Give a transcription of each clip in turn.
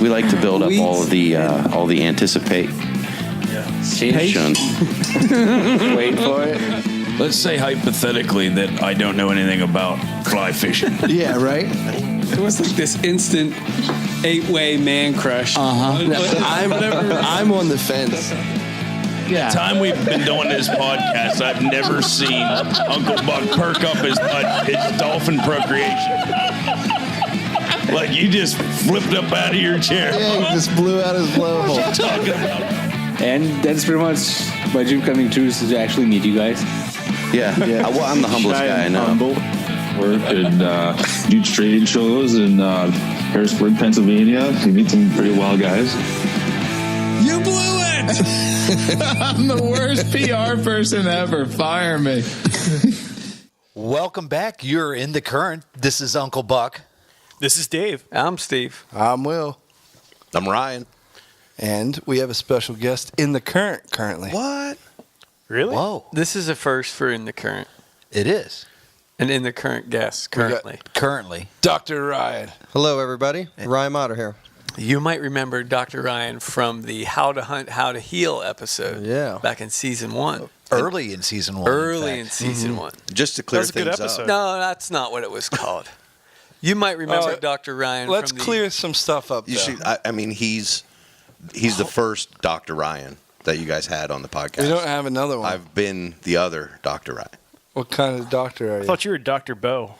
We like to build up all the anticipation. Wait for it. Let's say hypothetically that I don't know anything about fly fishing. Yeah, right? It was like this instant 8-way man crush. I'm on the fence. The time we've been doing this podcast, I've never seen Uncle Buck perk up his dolphin procreation. Like you just flipped up out of your chair. Yeah, he just blew out his blowhole. What you talking about? And that's pretty much my dream coming true is to actually meet you guys. Yeah. Well, I'm the humblest guy I know. Humble. Work and do trade shows in Harrisburg, Pennsylvania. You meet some pretty wild guys. You blew it! I'm the worst PR person ever. Fire me. Welcome back. You're in the current. This is Uncle Buck. This is Dave. I'm Steve. I'm Will. I'm Ryan. And we have a special guest in the currently. What? Really? Whoa. This is a first for In the Current. It is. And In the Current guest currently. Currently. Dr. Ryan. Hello, everybody. Ryan Motter here. You might remember Dr. Ryan from the How to Hunt, How to Heal episode back in season 1. Early in season 1. Early in season 1. Just to clear That was a good things episode. up. No, that's not what it was called. You might remember Dr. Ryan Let's from the... clear some stuff up, You though. should, I mean, he's the first Dr. Ryan that you guys had on the podcast. We don't have another one. I've been the other Dr. Ryan. What kind of doctor are I you? thought you were Dr. Bo.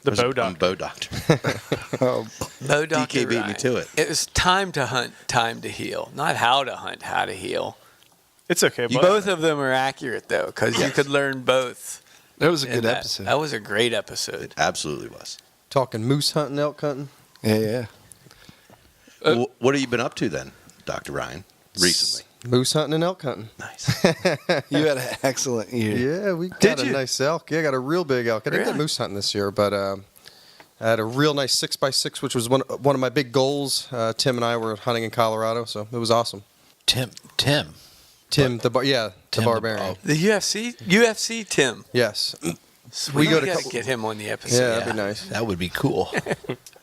The Bo I'm Doctor. Bo Doctor. Oh, No, Dr. DK beat me Ryan. to it. It was time to hunt, time to heal. Not how to hunt, how to heal. It's okay, but Both of them are accurate, though, because you could learn both. that was a in good that. episode. That was a great episode. It absolutely was. Talking moose hunting, elk hunting. Yeah. Well, what have you been up to then, Dr. Ryan, recently? Moose hunting and elk hunting. Nice. You had an excellent year. Yeah, we Did got a you? nice elk. Yeah, got a real big elk. I didn't get moose hunting this year, but I had a real nice 6x6, which was one of my big goals. Tim and I were hunting in Colorado, so it was awesome. Tim. Tim, the barbarian. The UFC Tim. Yes. We got to get him on the episode. Yeah, that'd be nice. That would be cool.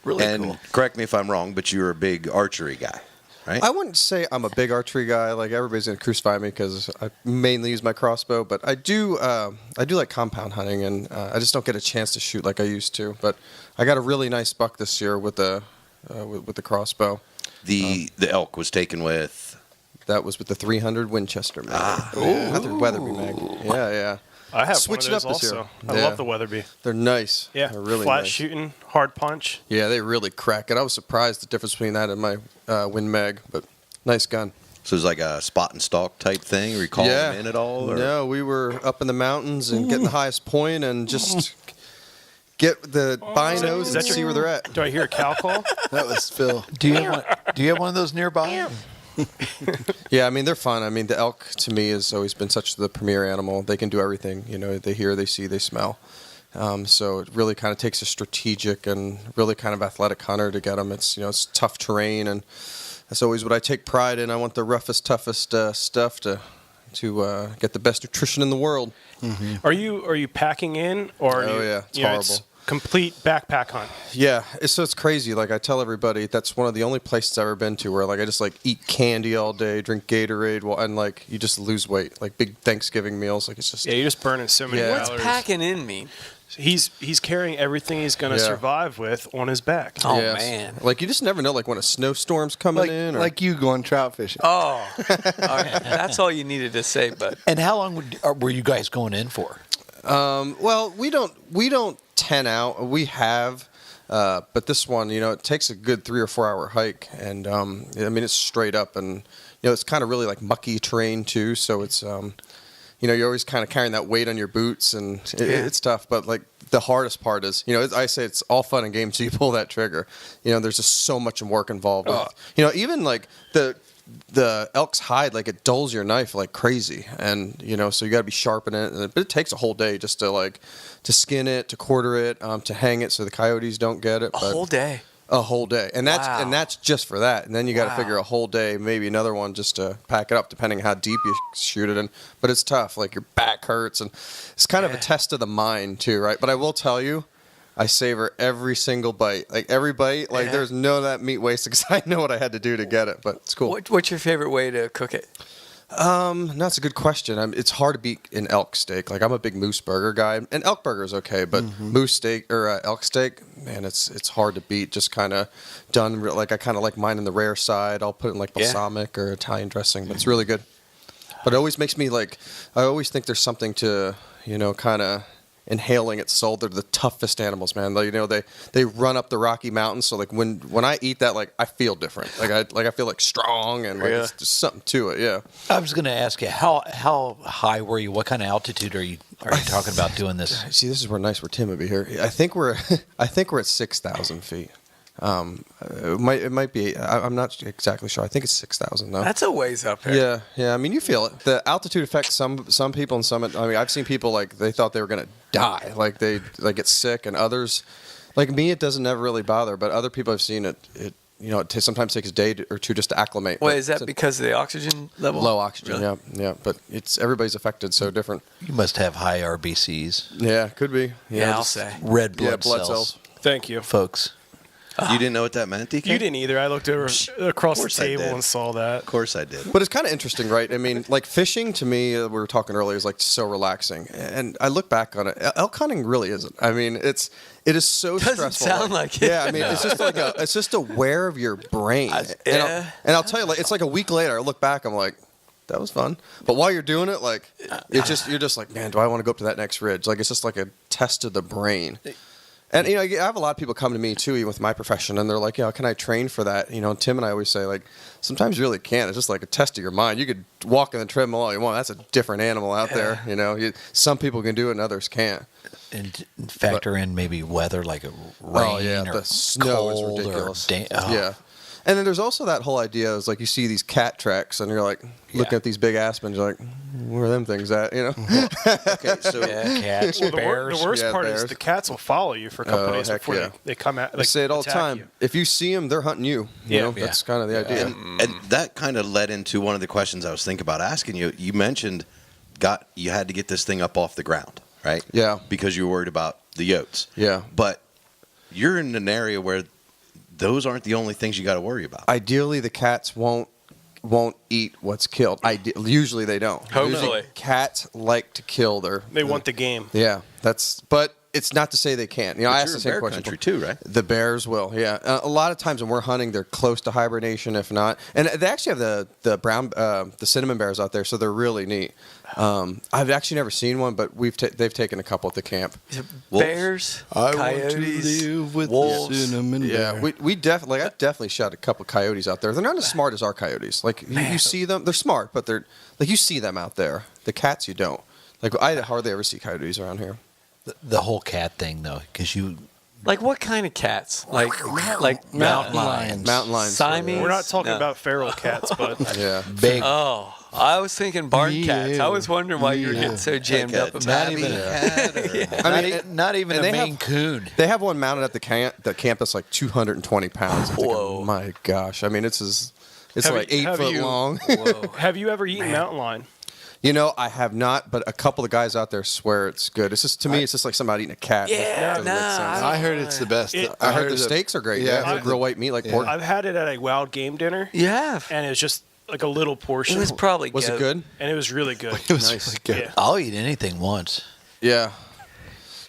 Really And cool. correct me if I'm wrong, but you're a big archery guy, right? I wouldn't say I'm a big archery guy. Like everybody's gonna crucify me because I mainly use my crossbow. But I do like compound hunting, and I just don't get a chance to shoot like I used to. But I got a really nice buck this year with the crossbow. The elk was taken with. That was with the 300 Winchester mag. Not the Weatherby mag. Yeah. I have Switch one it of those up this also. year. I Yeah. love the Weatherby. They're nice. Yeah, They're really flat nice. shooting, hard punch. Yeah, they really crack it. I was surprised the difference between that and my Win mag, but nice gun. So it was like a spot and stalk type thing. Are you calling Yeah. them in at all? Or? No, we were up in the mountains and getting the highest point and just get the binos Is that and see where they're at. Do I hear a cow call? That was Phil. Do you have one of those nearby? Yeah, I mean, they're fun. I mean, the elk, to me, has always been such the premier animal. They can do everything. You know, they hear, they see, they smell. So it really kind of takes a strategic and really kind of athletic hunter to get them. It's tough terrain, and that's always what I take pride in. I want the roughest, toughest stuff to get the best nutrition in the world. Mm-hmm. Are you packing in, or are you, Yeah, it's you know, horrible. complete backpack hunt? Yeah, it's crazy. Like I tell everybody, that's one of the only places I've ever been to where like I just like eat candy all day, drink Gatorade, and like you just lose weight. Like big Thanksgiving meals, like it's just Yeah, you're just burning so many Yeah. What's calories. packing in mean? He's carrying everything he's going to Yeah. survive with on his back. Oh, Yes. man. Like you just never know, like when a snowstorm's coming in, or Like you going trout fishing. Oh, all right. That's all you needed to say, bud. And how long were you guys going in for? well, we don't 10 out. We have, but this one, it takes a good 3 or 4 hour hike, and I mean it's straight up, and it's kind of really like mucky terrain too. So it's you're always kind of carrying that weight on your boots, and it's tough. But like the hardest part is, I say it's all fun and games till you pull that trigger. There's just so much work involved. With, even like the elk's hide, like it dulls your knife like crazy, and so you got to be sharpening it. But it takes a whole day just to skin it, to quarter it, to hang it so the coyotes don't get it. A whole day. A whole day, and that's Wow. and that's just for that. And then you got to Wow. figure a whole day, maybe another one, just to pack it up, depending how deep you shoot it in. But it's tough. Like your back hurts, and it's kind of a test of the mind too, right? But I will tell you, I savor every single bite. Like every bite, like there's none of that meat wasted because I know what I had to do to get it. But it's cool. What's your favorite way to cook it? That's a good question. It's hard to beat an elk steak. Like I'm a big moose burger guy, and elk burger is okay, but moose steak or elk steak, man, it's hard to beat. Just kind of done like I kind of like mine in the rare side. I'll put it in like balsamic or Italian dressing, but it's really good. But it always makes me like I always think there's something to kind of inhaling its soul. They're the toughest animals, man. They run up the Rocky Mountains. So like when I eat that, like I feel different. I feel like strong and like it's just something to it. Yeah. I was going to ask you how high were you? What kind of altitude are you talking about doing this? See, this is where Tim would be here. I think we're at 6,000 feet. It might be. I'm not exactly sure. I think it's 6,000 though. That's a ways up here. Yeah. I mean, you feel it. The altitude affects some people, and some. I mean, I've seen people like they thought they were gonna die, like they get sick, and others, like me, it doesn't ever really bother. But other people I've seen it sometimes takes a day or two just to acclimate. Wait, is that because of the oxygen level? Low oxygen. Really? Yeah. But everybody's affected so different. You must have high RBCs. Yeah, could be. Yeah, I'll say red blood cells. Thank you, folks. You didn't know what that meant, DK? You didn't either. I looked over across the table and saw that. Of course I did. But it's kind of interesting, right? I mean, like fishing to me, we were talking earlier, is like so relaxing. And I look back on it, elk hunting really isn't. I mean, it is so Doesn't stressful. sound like it. Yeah, I mean, it's just like it's just a wear of your brain. And I'll tell you, like, it's like a week later, I look back, I'm like, that was fun. But while you're doing it, like, you're just like, man, do I want to go up to that next ridge? Like, it's just like a test of the brain. And, I have a lot of people come to me, too, even with my profession, and they're like, can I train for that? Tim and I always say, like, sometimes you really can't. It's just like a test of your mind. You could walk in the treadmill all you want. That's a different animal out there, Some people can do it and others can't. And factor in maybe weather, like a rain or the snow is ridiculous. Yeah. And then there's also that whole idea is like you see these cat tracks and you're like looking at these big aspens, you're like, where are them things at? Okay, so cats, bears. The worst part bears. is the cats will follow you for a couple days before they come out. I say it all the time. You. If you see them, they're hunting you. That's kind of the idea. And that kind of led into one of the questions I was thinking about asking you. You mentioned you had to get this thing up off the ground, right? Yeah. Because you were worried about the yotes. Yeah. But you're in an area where those aren't the only things you got to worry about. Ideally, the cats won't eat what's killed. Usually they don't. Hopefully. Usually cats like to kill They want the game. Yeah, but it's not to say they can't. I asked the same question country too, right? The bears will, yeah. A lot of times when we're hunting, they're close to hibernation, if not. And they actually have the brown, the cinnamon bears out there, so they're really neat. I've actually never seen one, but they've taken a couple at the camp. Bears, coyotes, wolves. Yeah, I've definitely shot a couple coyotes out there. They're not as smart as our coyotes. Like you see them, they're smart, but they're like you see them out there. The cats you don't. Like I hardly ever see coyotes around here. The whole cat thing, though, because you... Like what kind of cats? Like mountain lions. Mountain lions. Siamese? We're not talking about feral cats, but yeah, big. Oh, I was thinking barn cats. I was wondering why you were getting so jammed Like up. not even Not even a Maine Coon. They have one mounted at the camp that's like 220 pounds. Whoa. My gosh. I mean, it's like 8 foot long. Whoa. have you ever eaten mountain lion? I have not, but a couple of guys out there swear it's good. It's just, to me, it's just like somebody eating a cat. Yeah, Doesn't make sense. I heard it's the best. I heard the steaks are great. Yeah, it's real white meat like pork. I've had it at a wild game dinner. You have. And it was just like a little portion. It was probably Was it good? And it was really good. It was Nice. really good. Yeah. I'll eat anything once. Yeah.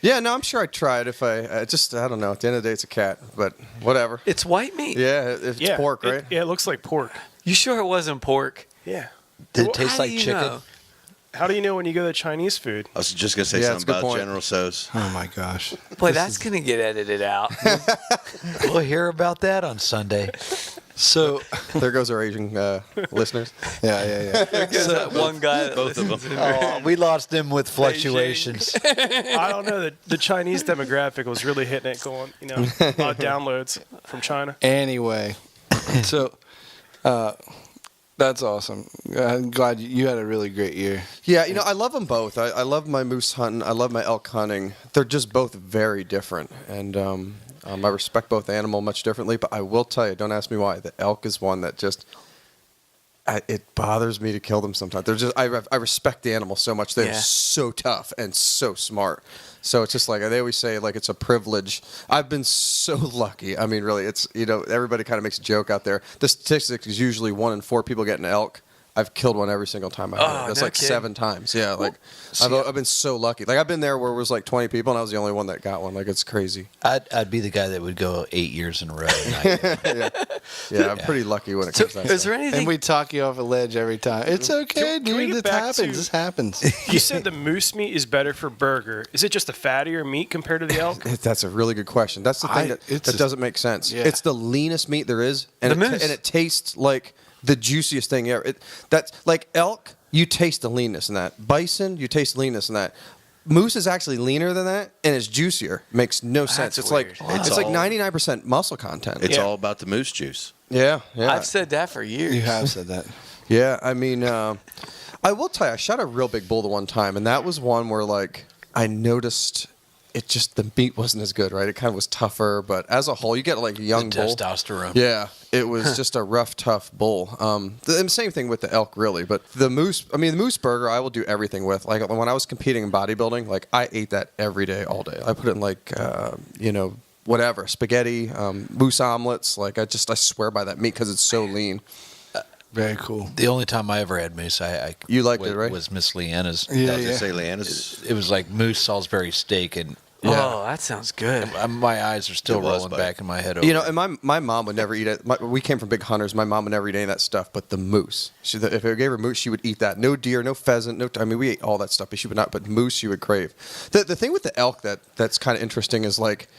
Yeah, no, I'm sure I'd try it if I don't know. At the end of the day, it's a cat, but whatever. It's white meat. Yeah, it's pork, right? It looks like pork. You sure it wasn't pork? Yeah. Did it Well, taste How like do you chicken? know? How do you know when you go to Chinese food? I was just going to say Yeah, that's something a good about point. General So's. Oh my gosh. Boy, that's going to get edited out. We'll hear about that on Sunday. So There goes our Asian listeners. yeah. There's that one guy that Both of listens them. in Oh, we lost him with fluctuations. I don't know. The Chinese demographic was really hitting it going, a lot of downloads from China. anyway, so that's awesome. I'm glad you had a really great year. Yeah, I love them both. I love my moose hunting. I love my elk hunting. They're just both very different, and I respect both animal much differently. But I will tell you, don't ask me why. The elk is one that just it bothers me to kill them sometimes. They're just I respect the animal so much. They're Yeah. so tough and so smart. So it's just like they always say, like it's a privilege. I've been so lucky. I mean, really, it's everybody kind of makes a joke out there. The statistic is usually 1 in 4 people get an elk. I've killed one every single time I've had it. That's no like kidding. 7 times. Yeah, like I've been so lucky. Like I've been there where it was like 20 people and I was the only one that got one. Like it's crazy. I'd be the guy that would go 8 years in a row. And Yeah, I'm pretty lucky when it comes to that. Is there anything? And we talk you off a ledge every time. It's okay, Can we dude. get It back happens. to- This happens. You said the moose meat is better for burger. Is it just a fattier meat compared to the elk? That's a really good question. That's the thing that doesn't make sense. Yeah. It's the leanest meat there is, and The moose. and it tastes like the juiciest thing ever. That's like elk. You taste the leanness in that. Bison, you taste leanness in that. Moose is actually leaner than that, and it's juicier. Makes no sense. It's weird. like it's like 99% muscle content. It's all about the moose juice. Yeah. I've said that for years. You have said that. Yeah, I mean, I will tell you, I shot a real big bull the one time, and that was one where like I noticed it just the meat wasn't as good, right? It kind of was tougher, but as a whole, you get like a young bull. testosterone. Yeah, it was just a rough, tough bull. The same thing with the elk, really. But the moose, I mean, the moose burger, I will do everything with. Like when I was competing in bodybuilding, like I ate that every day, all day. I put it in like, whatever, spaghetti, moose omelets. Like I swear by that meat because it's so lean. Very cool. The only time I ever had moose, I You liked it, right? Was Miss Leanna's. Yeah, I was yeah. gonna say Leanna's. It was like moose Salisbury steak, and Oh, that sounds good. my eyes are still It was, rolling buddy. back in my head. Over You know, and my mom would never eat it. We came from big hunters. My mom would never eat any of that stuff, but the moose. If I gave her moose, she would eat that. No deer, no pheasant, I mean, we ate all that stuff, but she would not. But moose, she would crave. The thing with the elk that's kind of interesting is like,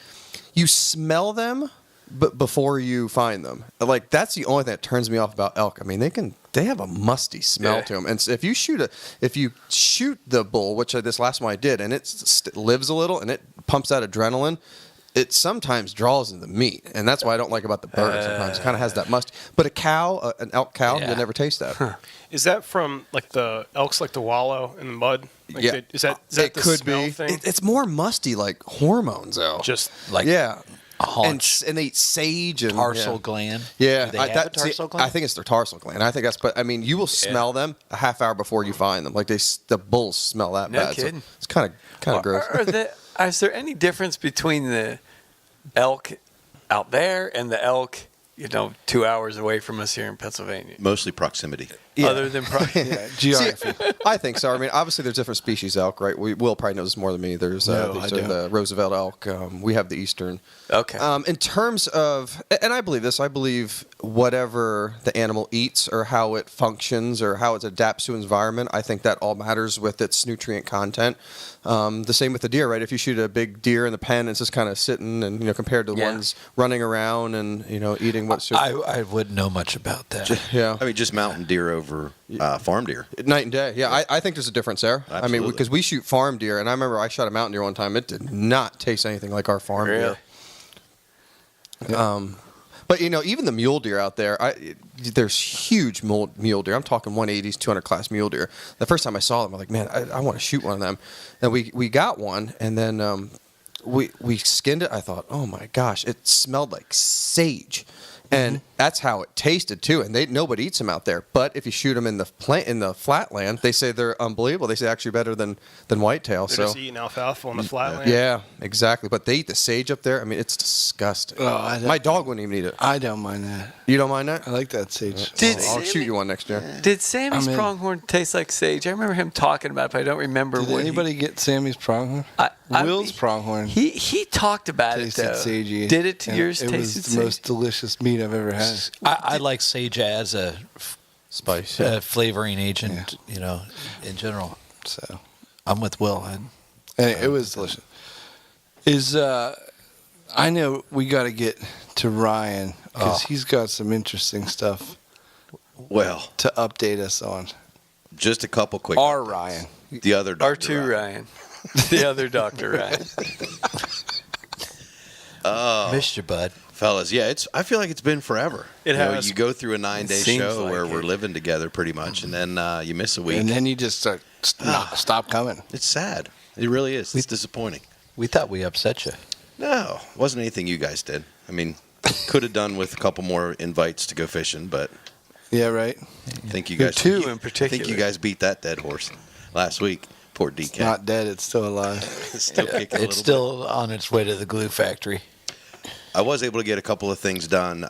you smell them, but before you find them, like that's the only thing that turns me off about elk. I mean, they have a musty smell to them, and so if you shoot the bull, which this last one I did, and it lives a little and it pumps out adrenaline, it sometimes draws in the meat, and that's why I don't like about the bird. Sometimes it kind of has that must. But a cow, an elk cow, you'll never taste that. Is that from like the elks like to wallow in the mud? Like Yeah. Is that It the could smell be. thing? It's more musty, like hormones, though. Just like yeah. haunch, And they eat sage and tarsal yeah. gland. Yeah, Do they have a tarsal gland? I think it's their tarsal gland. I think that's. But I mean, you will smell them a half hour before you find them. Like the bulls smell that No bad. So kidding. it's kind of gross. Is there any difference between the elk out there and the elk, 2 hours away from us here in Pennsylvania? Mostly proximity. Other than Geography. See, I think so. I mean, obviously there's different species elk, right? Will probably knows more than me. There's No, I don't. the Roosevelt elk. We have the eastern. Okay. In terms of, and I believe this, I believe whatever the animal eats or how it functions or how it adapts to environment, I think that all matters with its nutrient content. The same with the deer, right? If you shoot a big deer in the pen, it's just kind of sitting and, compared to the ones running around and, eating what should. I wouldn't know much about that. Yeah. I mean, just mountain deer over farm deer. Night and day. Yeah, I think there's a difference there. I mean, Absolutely. because we shoot farm deer, and I remember I shot a mountain deer one time. It did not taste anything like our farm Really? deer. But even the mule deer out there, there's huge mule deer. I'm talking 180s, 200 class mule deer. The first time I saw them, I'm like, man, I want to shoot one of them. And we got one, and then we skinned it. I thought, oh my gosh, it smelled like sage. And that's how it tasted too. And nobody eats them out there. But if you shoot them in the flatland, they say they're unbelievable. They say actually better than whitetail. they're So just eating alfalfa on the flatland. yeah, exactly. But they eat the sage up there. I mean, it's disgusting. Oh, My dog wouldn't even eat it. I don't mind that. You don't mind that? I like that sage. I'll shoot you one next year. Did Sammy's I'm in. pronghorn taste like sage? I remember him talking about it, but I don't remember Did what anybody get Sammy's pronghorn? Will's pronghorn He talked about it tasted though. sagey. Did it to and yours? It Tasted was the sage? most delicious meat I've ever had. I like sage as a Spice. flavoring agent, in general. So I'm with Will. and it was delicious. I know we got to get to Ryan because he's got some interesting stuff Well, to update us on. just a couple quick. Our Ryan. The other Dr. R2 Ryan. The other Dr. Ryan. Missed you, bud. Fellas, yeah, I feel like it's been forever. It You know, has. you go through a 9-day It seems show like where it. we're living together pretty much, and then you miss a week. And then you just start, stop coming. It's sad. It really is. It's disappointing. We thought we upset you. No, wasn't anything you guys did. I mean, could have done with a couple more invites to go fishing, but Yeah, right. I think you Who guys two in I think particular? you guys beat that dead horse last week. Poor DK. Not dead. It's still alive. Still kicking a It's little still on its way to the glue factory. bit. I was able to get a couple of things done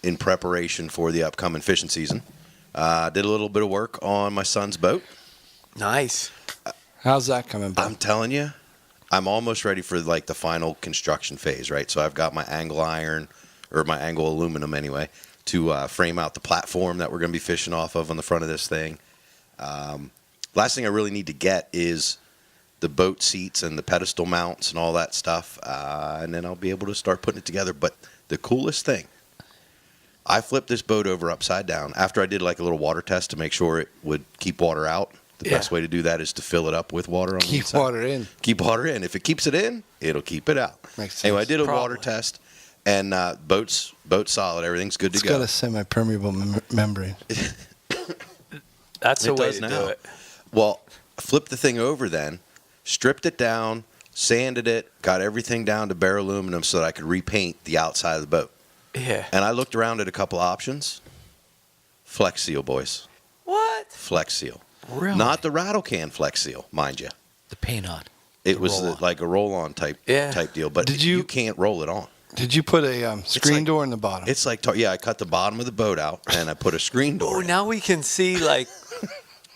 in preparation for the upcoming fishing season. Did a little bit of work on my son's boat. Nice. How's that coming, Bob? I'm telling you, I'm almost ready for like the final construction phase, right? So I've got my angle iron, or my angle aluminum anyway, to frame out the platform that we're going to be fishing off of on the front of this thing. Last thing I really need to get is the boat seats and the pedestal mounts and all that stuff, and then I'll be able to start putting it together. But the coolest thing, I flipped this boat over upside down after I did like a little water test to make sure it would keep water out. The best way to do that is to fill it up with water on the Keep inside. water in. Keep water in. If it keeps it in, it'll keep it out. Makes sense. Anyway, I did a Probably. water test, and boat's solid. Everything's good It's to got go. a semi-permeable membrane. That's the It way does to now. do it. Well, I flipped the thing over then, stripped it down, sanded it, got everything down to bare aluminum so that I could repaint the outside of the boat. Yeah. And I looked around at a couple options. Flex Seal, boys. What? Flex Seal. Really? Not the rattle can Flex Seal, mind you. The paint on. It The was roll-on. like a roll-on type deal, but Did you you- can't roll it on. Did you put a screen like- door in the bottom? It's like, I cut the bottom of the boat out and I put a screen door. Oh, in. now we can see like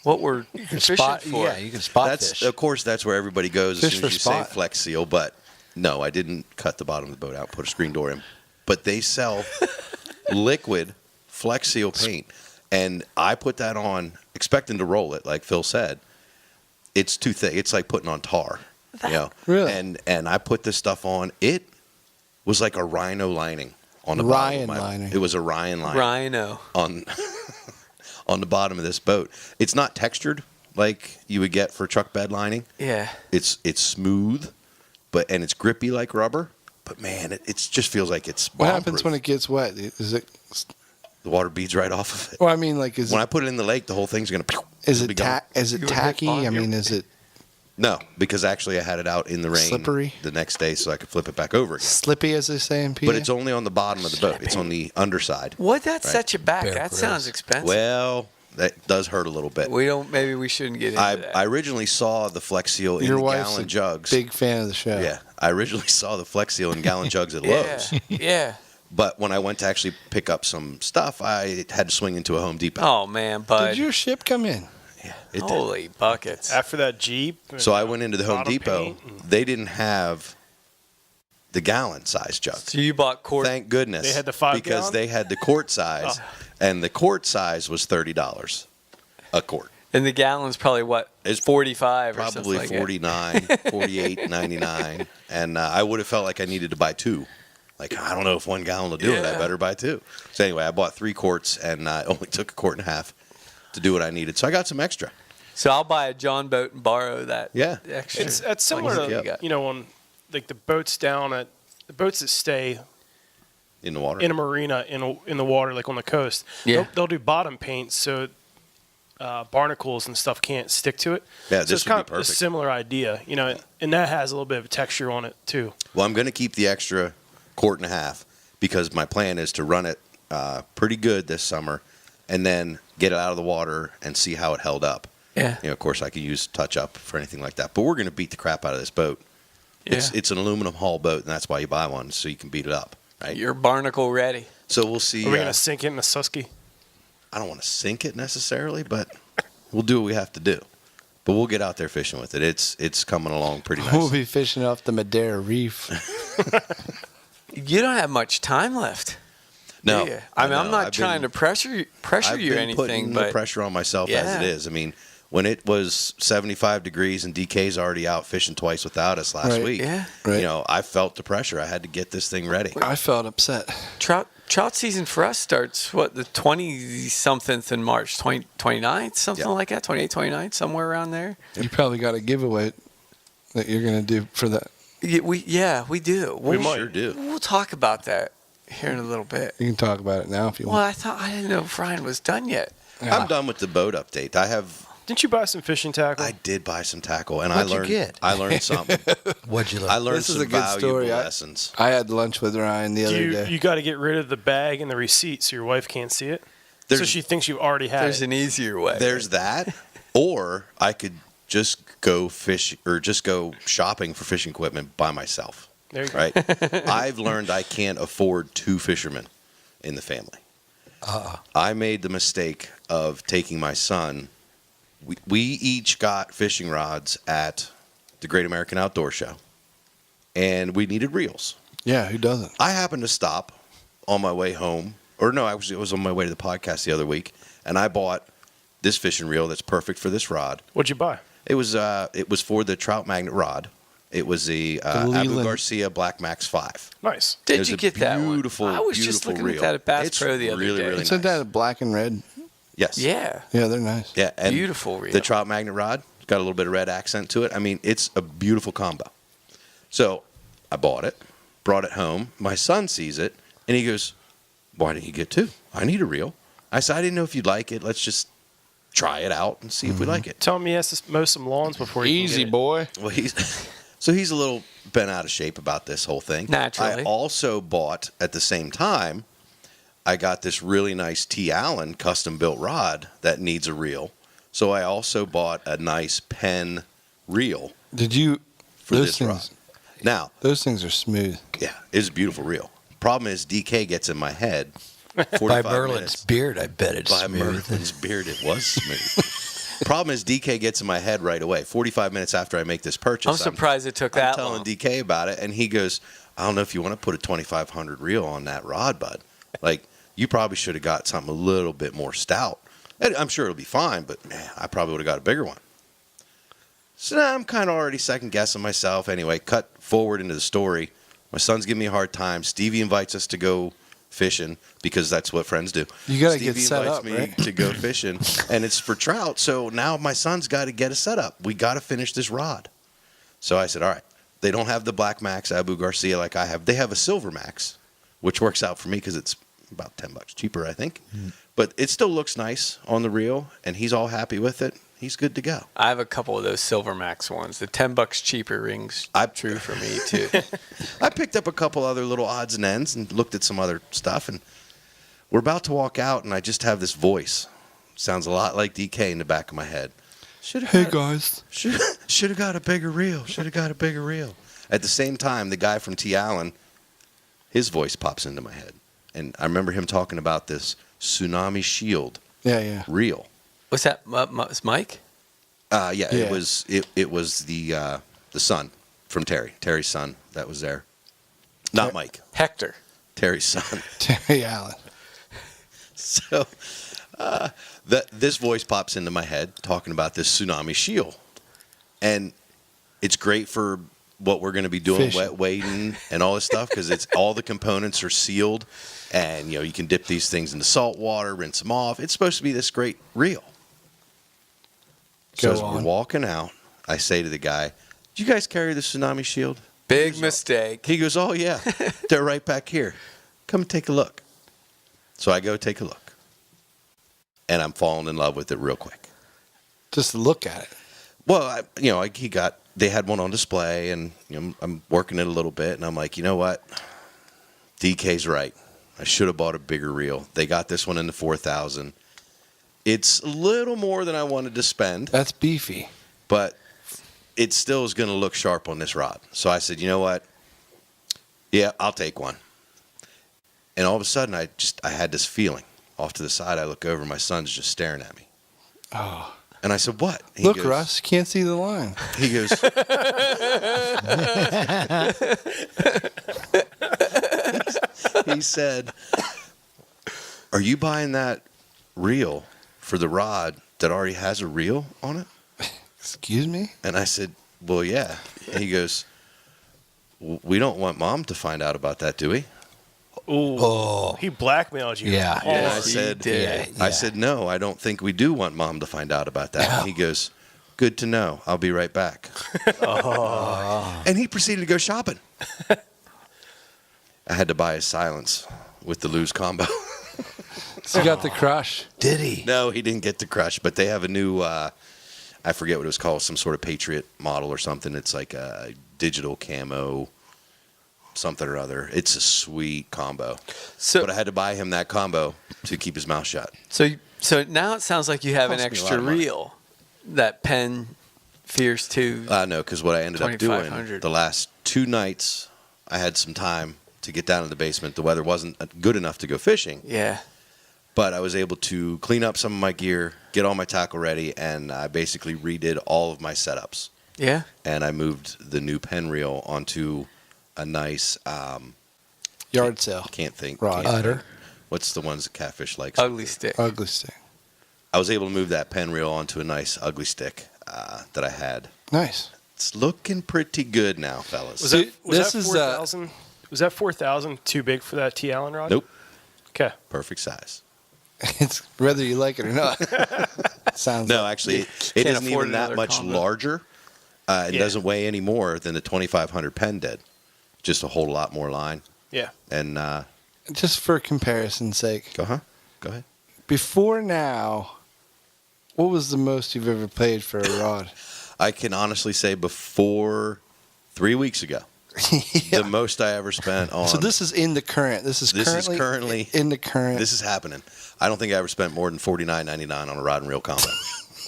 what we're fishing Spot, for. yeah, you can spot That's fish. of course that's where everybody goes Fish as soon for as you spot. say Flex Seal. But no, I didn't cut the bottom of the boat out, put a screen door in. But they sell liquid Flex Seal paint, and I put that on expecting to roll it, like Phil said. It's too thick. It's like putting on tar. You know? Really? And I put this stuff on. It was like a rhino lining on the bottom. Ryan lining. It was a Ryan lining Rhino. on on the bottom of this boat. It's not textured like you would get for truck bed lining. Yeah. It's smooth, and it's grippy like rubber. But man, it just feels like it's What happens bomb-proof. when it gets wet? Is it? The water beads right off of it. Well, I mean, like, is When I it, put it in the lake, the whole thing's gonna. is be it gone. is it You would hit tacky? on I your- mean, is it No, because actually I had it out in the rain Slippery? the next day, so I could flip it back over again. slippy, as they say in PA? But it's only on the bottom of the boat. It's on the underside. What that Right. set you back? Bear That Grylls. sounds expensive. Well, that does hurt a little bit. Maybe we shouldn't get into that. I originally saw the Flex Seal in Your the wife's gallon a jugs. big fan of the show. Yeah, I originally saw the Flex Seal in gallon jugs at yeah. Lowe's. Yeah. But when I went to actually pick up some stuff, I had to swing into a Home Depot. Oh man, bud. Did your ship come in? Yeah, it did. Holy buckets. After that Jeep. So I went into the Home bottom Depot. paint and- They didn't have the gallon size jugs. So you bought quart. Thank goodness. They had the 5 because gallon? they had the quart size, and the quart size was $30 a quart. And the gallon's probably what? It's 45 or something Probably like that. 49, 48.99, and I would have felt like I needed to buy two. Like, I don't know if 1 gallon will do it. I Yeah. better buy 2. So anyway, I bought 3 quarts, and I only took a quart and a half to do what I needed. So I got some extra. So I'll buy a John boat and borrow that Yeah. extra. It's similar Like to, you got. you know, on like the boats down at the boats that stay In the water. in a marina in the water, like on the coast. Yeah. They'll do bottom paint so barnacles and stuff can't stick to it. Yeah, so this it's would kind be of a perfect. similar idea, you know, and that has a little bit of texture on it too. Well, I'm going to keep the extra quart and a half because my plan is to run it pretty good this summer and then get it out of the water and see how it held up. Yeah. You know, of course, I could use touch up for anything like that. But we're going to beat the crap out of this boat. It's an aluminum hull boat, and that's why you buy one, so you can beat it up. Right? You're barnacle ready. So we'll see. Are we gonna sink it in the Susky? I don't want to sink it necessarily, but we'll do what we have to do. But we'll get out there fishing with it. It's coming along pretty We'll nicely. be fishing off the Madeira Reef. You don't have much time left. No, do you? I mean, I'm know. not I've trying been- to pressure you I've or been anything, putting but the pressure on myself as Yeah. it is. I mean, when it was 75 degrees and DK's already out fishing twice without us last Right. week, Yeah. Right. you know, I felt the pressure. I had to get this thing ready. I felt upset. trout season for us starts the 20 something in March, 29th, something Yeah. like that, 28th, 29th, somewhere around there. You probably got a giveaway that you're going to do for that. Yeah, we do. We We'll, might. Sure do. we'll talk about that here in a little bit. You can talk about it now if you Well, want. I didn't know if Ryan was done yet. Yeah. I'm done with the boat update. Didn't you buy some fishing tackle? I did buy some tackle, and What'd you I learned. get? I learned something. What'd you look? I learned This is some a good valuable story. lessons. I had lunch with Ryan the other day. You got to get rid of the bag and the receipt so your wife can't see it. So she thinks you already had There's it. an easier way. There's that, or I could just go fish or just go shopping for fishing equipment by myself. There you go. Right? I've learned I can't afford 2 fishermen in the family. I made the mistake of taking my son. We each got fishing rods at the Great American Outdoor Show, and we needed reels. Yeah, who doesn't? I happened to stop on my way home, or no, it was on my way to the podcast the other week, and I bought this fishing reel that's perfect for this rod. What'd you buy? It was for the trout magnet rod. It was the Abu Leland. Garcia Black Max 5. Nice. It Did was you a get that one? beautiful, I was just beautiful looking reel. at that at Bass It's Pro the other really, day. really Isn't nice. that black and red? Yes. Yeah. Yeah, they're nice. Yeah. And Beautiful reel. The trout magnet rod got a little bit of red accent to it. I mean, it's a beautiful combo. So I bought it, brought it home. My son sees it, and he goes, "Why didn't you get 2? I need a reel." I said, "I didn't know if you'd like it. Let's just try it out and see if we like it." Tell him he has to mow some lawns before he Easy, can get it. boy. Well, he's a little bent out of shape about this whole thing. Naturally. I also bought at the same time. I got this really nice T. Allen custom built rod that needs a reel. So I also bought a nice Penn reel Did you? for those this things, rod. Now, Those things are smooth. yeah, it's a beautiful reel. Problem is, DK gets in my head. 45 By Merlin's minutes. beard, I bet it's By smooth. Merlin's beard, it was smooth. Problem is, DK gets in my head right away. 45 minutes after I make this purchase, I'm surprised it took that I'm telling long. DK about it, and he goes, "I don't know if you want to put a 2500 reel on that rod, bud. Like, you probably should have got something a little bit more stout. And I'm sure it'll be fine, but man, I probably would have got a bigger one." So now I'm kind of already second guessing myself. Anyway, cut forward into the story. My son's giving me a hard time. Stevie invites us to go fishing because that's what friends do. You gotta Stevie get set invites up, me right? to go fishing, and it's for trout. So now my son's got to get a setup. We got to finish this rod. So I said, all right. They don't have the Black Max Abu Garcia like I have. They have a Silver Max, which works out for me because it's about $10 cheaper, I think. But it still looks nice on the reel, and he's all happy with it. He's good to go. I have a couple of those Silver Max ones. The $10 cheaper rings true for me too. I picked up a couple other little odds and ends and looked at some other stuff, and we're about to walk out, and I just have this voice. Sounds a lot like DK in the back of my head. Hey guys. Should have got a bigger reel. Should have got a bigger reel. At the same time, the guy from T. Allen, his voice pops into my head. And I remember him talking about this Tsunami Shield Yeah. reel. What's that? Mike? Yeah, Yeah. it was the son from Terry's son that was there. Not Mike. Hector. Terry's son. Terry Allen. So this voice pops into my head talking about this Tsunami Shield. And it's great for what we're going to be doing, Fishing. wet wading and all this stuff, because it's all the components are sealed, and you can dip these things into salt water, rinse them off. It's supposed to be this great reel. So Go as we're on. walking out, I say to the guy, "Do you guys carry the Tsunami Shield?" Big mistake. He goes, "Oh yeah, they're right back here. Come take a look." So I go take a look, and I'm falling in love with it real quick. Just to look at it. Well, they had one on display, and I'm working it a little bit, and I'm like, you know what? DK's right. I should have bought a bigger reel. They got this one in the 4,000. It's a little more than I wanted to spend, That's beefy. but it still is going to look sharp on this rod. So I said, you know what? Yeah, I'll take one. And all of a sudden, I had this feeling. Off to the side, I look over, my son's just staring at me. Oh. And I said, what? He Look, goes, Russ, can't see the line. He goes, he said, "Are you buying that reel for the rod that already has a reel on it?" Excuse me? And I said, "Well, yeah." And he goes, "We don't want Mom to find out about that, do we?" Ooh. Oh. He blackmailed you. Yeah. Oh, And I he said, did. I said, "No, I don't think we do want Mom to find out about that." And he goes, "Good to know. I'll be right back." And he proceeded to go shopping. I had to buy his silence with the Lose combo. So you got the crush. Did he? No, he didn't get the crush, but they have a new, I forget what it was called, some sort of Patriot model or something. It's like a digital camo something or other. It's a sweet combo. So, But I had to buy him that combo to keep his mouth shut. so now it sounds like you have an Cost me a lot extra of money. reel. That Penn Fierce 2. No, because what I ended up doing 2500. the last 2 nights, I had some time to get down in the basement. The weather wasn't good enough to go fishing, Yeah. but I was able to clean up some of my gear, get all my tackle ready, and I basically redid all of my setups. Yeah. And I moved the new Penn reel onto a nice Yard sale. can't think Rod. can't Udder. think. What's the ones that catfish likes? Ugly stick. Ugly stick. I was able to move that Penn reel onto a nice ugly stick that I had. Nice. It's looking pretty good now, fellas. Was See, that, was this that is, 4,000? Was that 4,000 too big for that T. Allen rod? Nope. Okay. Perfect size. It's whether you like it or not. Sounds No, like actually, it can't isn't afford even that another much combo. larger. It Yeah. doesn't weigh any more than the 2,500 Penn did. Just a whole lot more line. Yeah. And just for comparison's sake. go ahead. Before now, what was the most you've ever paid for a rod? I can honestly say before 3 weeks ago, the most I ever spent on. So this is in the current. This is currently in the current. This is happening. I don't think I ever spent more than $49.99 on a rod and reel combo.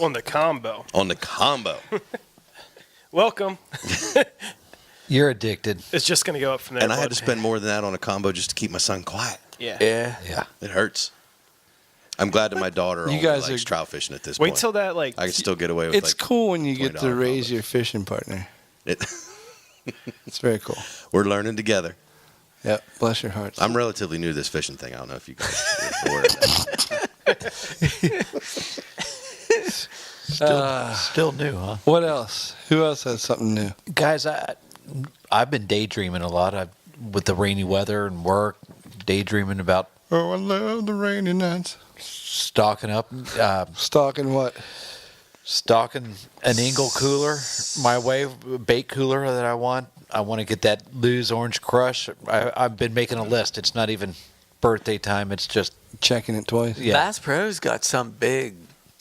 On the combo. On the combo. Welcome. You're addicted. It's just going to go up from there. And I had bud. to spend more than that on a combo just to keep my son quiet. Yeah. Yeah. Yeah. It hurts. I'm glad that my daughter You only guys likes are- trout fishing at this Wait point. till that, like, I can still get away with It's like cool when you get to $20 raise combos. your fishing partner. it. It's very cool. We're learning together. Yep. Bless your hearts. I'm relatively new to this fishing thing. I don't know if you guys are aware of that. Still new, huh? What else? Who else has something new? Guys, I've been daydreaming a lot. With the rainy weather and work, daydreaming about Oh, I love the rainy nights. stocking up, Stalking what? stocking an Engel cooler, my way, bait cooler that I want. I want to get that Lou's Orange Crush. I've been making a list. It's not even birthday time. It's just, Checking it twice. yeah. Bass Pro's got some big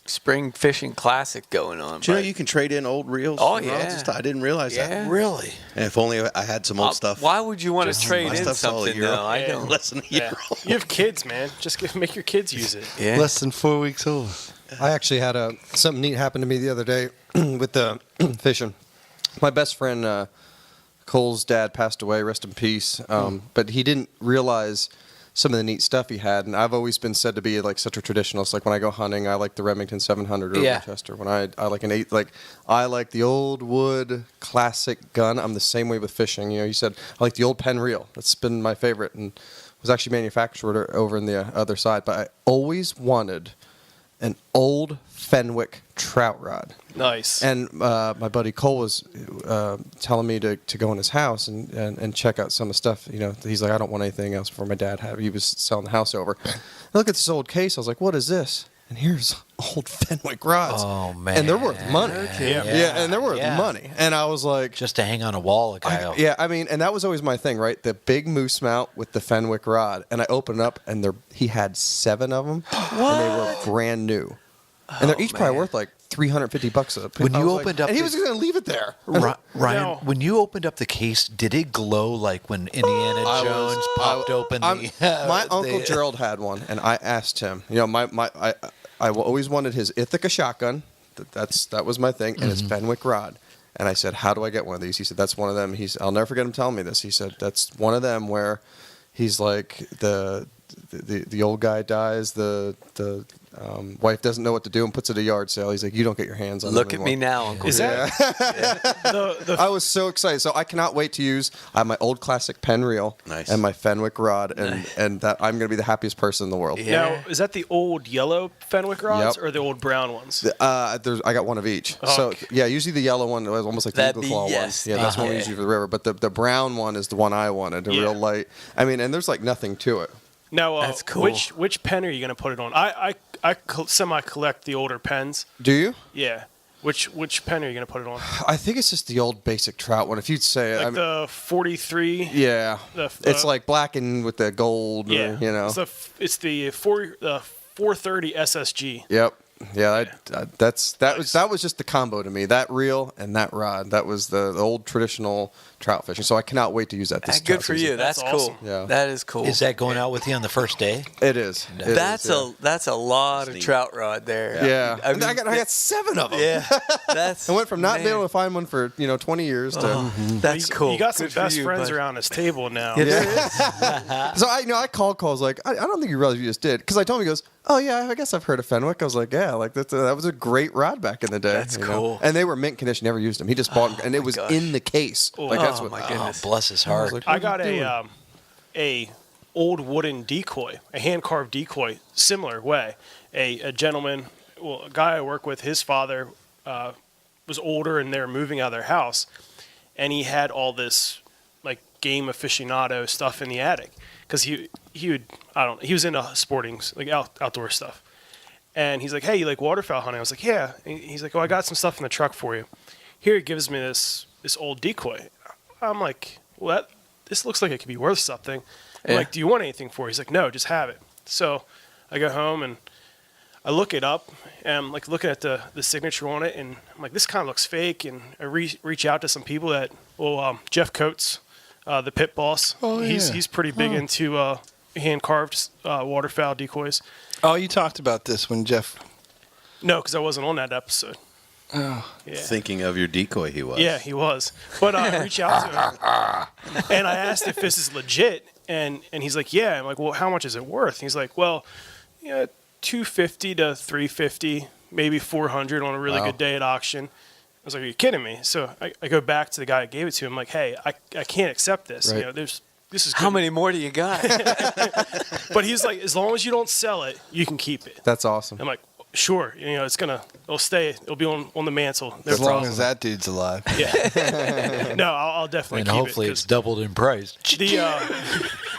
spring fishing classic going on. Do you know but- you can trade in old reels? Oh, and rods and yeah. stuff? I didn't realize Yeah. that. Really? And if only I had some old stuff. Why would you want to Just trade my in stuff's all a something? year No, old. I Yeah. don't. Less than a year Yeah. old. You have kids, man. Just make your kids use it. Yeah. Less than 4 weeks old. I actually had something neat happen to me the other day with the fishing. My best friend Cole's dad passed away, rest in peace. But he didn't realize some of the neat stuff he had, and I've always been said to be like such a traditionalist. Like when I go hunting, I like the Remington 700 or Yeah. Winchester. When I like an 8, like I like the old wood classic gun. I'm the same way with fishing. You know, you said I like the old Penn reel. That's been my favorite, and was actually manufactured over in the other side. But I always wanted an old Fenwick trout rod. Nice. And my buddy Cole was telling me to go in his house and check out some of the stuff. You know, he's like, I don't want anything else before my dad had. He was selling the house over. I look at this old case. I was like, what is this? And here's old Fenwick rods. Oh, man. And they're worth money. Yeah. Yeah, and they're worth Yeah. money. And I was like, Just to hang on a wall, a guy. yeah, I mean, and that was always my thing, right? The big moose mount with the Fenwick rod. And I opened it up, and he had 7 of them. And they were brand new. And they're each probably worth like $350 a piece. When I you was opened like, up and he the- was going to leave it there. Ryan, No. when you opened up the case, did it glow like when Indiana Jones popped open my uncle the- Gerald had one, and I asked him. You know, I always wanted his Ithaca shotgun. That was my thing, and his Fenwick rod. And I said, "How do I get one of these?" He said, "That's one of them." I'll never forget him telling me this. He said, "That's one of them where he's like the old guy dies, the wife doesn't know what to do and puts it at a yard sale. He's like, you don't get your hands on it Look at anymore." me now, Uncle. Is that I was so excited. So I cannot wait to use. I have my old classic Penn reel Nice. and my Fenwick rod, and that I'm going to be the happiest person in the world. Yeah. now? Is that the old yellow Fenwick rods Yep. or the old brown ones? I got one of each. So Okay. yeah, usually the yellow one was almost like the That'd Eagle be- Claw yes. one. Yeah, that's one we Yeah. use for the river. But the brown one is the one I wanted, Yeah. real light. I mean, and there's like nothing to it. Now, That's cool. Which pen are you going to put it on? I semi collect the older pens. Do you? Yeah. Which pen are you going to put it on? I think it's just the old basic trout one. If you'd say it, Like I mean, the 43. yeah, the- it's like black and with the gold. Yeah. You know. It's the 430 SSG. Yep. that was just the combo to me. That reel and that rod. That was the old traditional trout fishing. So I cannot wait to use that this Good trout for season. you. That's cool. awesome. Yeah. That is cool. Is that going out with you on the first day? It is. It That's is, a lot of neat. trout rod there. yeah. I And mean, I got 7 of them. Yeah. That's I went from not being able man. to find one for 20 years to. That's cool. You got some Good for best you, friends bud. around this table now. So I called calls like I don't think you realize you just did because I told him he goes, oh yeah, I guess I've heard of Fenwick. I was like, yeah, like that was a great rod back in the day. That's you know? cool. And they were mint condition. Never used them. He just bought them, and it was gosh. in the case. Like that's Oh, what. my goodness. Oh, bless his heart. like, I what got are you doing? a old wooden decoy, a hand carved decoy, similar way. A gentleman, well, a guy I work with, his father was older and they were moving out of their house, and he had all this like game aficionado stuff in the attic because he was into sporting like outdoor stuff, and he's like, hey, you like waterfowl hunting? I was like, yeah. And he's like, oh, I got some stuff in the truck for you. Here, he gives me this old decoy. I'm like, well, this looks like it could be worth something. I'm Yeah. like, do you want anything for it? He's like, no, just have it. So I go home and I look it up, and I'm like looking at the signature on it, and I'm like, this kind of looks fake. And I reach out to some people that, Jeff Coates, the pit boss. Oh, yeah. He's pretty big into hand carved waterfowl decoys. Oh, you talked about this when Jeff. No, because I wasn't on that episode. Oh, Yeah. Thinking of your decoy, he was. Yeah, he was. But I reached out to him, and I asked if this is legit, and he's like, yeah. I'm like, well, how much is it worth? He's like, well, yeah, $250 to $350, maybe $400 on a really good day at auction. I was like, are you kidding me? So I go back to the guy I gave it to. I'm like, hey, I can't accept this. Right. You know, this is How good. many more do you got? But he's like, as long as you don't sell it, you can keep it. That's awesome. I'm like, sure. You know, it'll stay. It'll be on the mantle. No as long problem. as that dude's alive. Yeah. No, I'll definitely And keep hopefully it. it's doubled in price.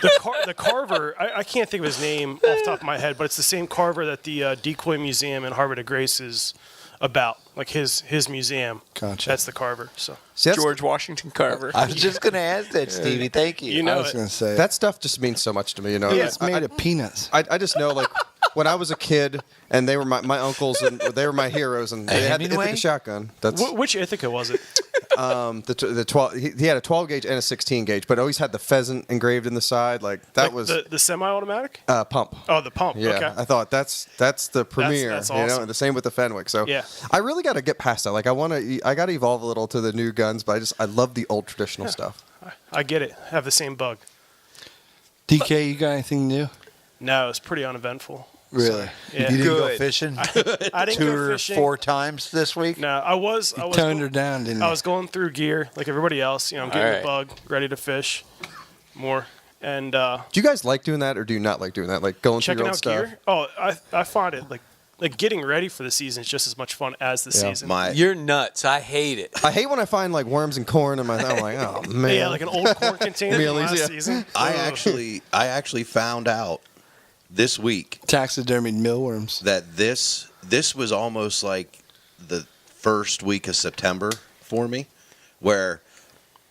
The carver, I can't think of his name off the top of my head, but it's the same carver that the Decoy Museum in Harbor de Grace is about, like his museum. Gotcha. That's the carver. So See, that's, George Washington Carver. I was just going to ask that, Stevie. Thank you. you I know was it. going to say that stuff just means so much to me. You know, it's made of peanuts. I just know like when I was a kid and they were my uncles and they were my heroes and they had the Hemingway? Ithaca shotgun. That's Which Ithaca was it? the 12. He had a 12 gauge and a 16 gauge, but always had the pheasant engraved in the side. Like that Like was the semi-automatic. pump. Oh, the pump. Yeah, Okay. I thought that's the premiere. that's You know, awesome. and the same with the Fenwick. So Yeah. I really got to get past that. Like I got to evolve a little to the new guns, but I love the old traditional stuff. I get it. I have the same bug. DK, you got anything new? No, it's pretty uneventful. Really? Yeah. You didn't go Good. fishing I didn't 2 go or fishing. 4 times this week? No, I was Toned her down, didn't I you? was going through gear like everybody else. You know, I'm getting Alright. the bug, ready to fish more, and Do you guys like doing that, or do you not like doing that? Like going through checking your old out stuff? gear. Oh, I find it like getting ready for the season is just as much fun as the season. You're nuts. I hate it. I hate when I find like worms and corn in my. I'm like, oh man. Yeah, like an old corn container from Mealies, last yeah. season. I Ugh. actually found out this week Taxidermied mealworms. that this was almost like the first week of September for me, where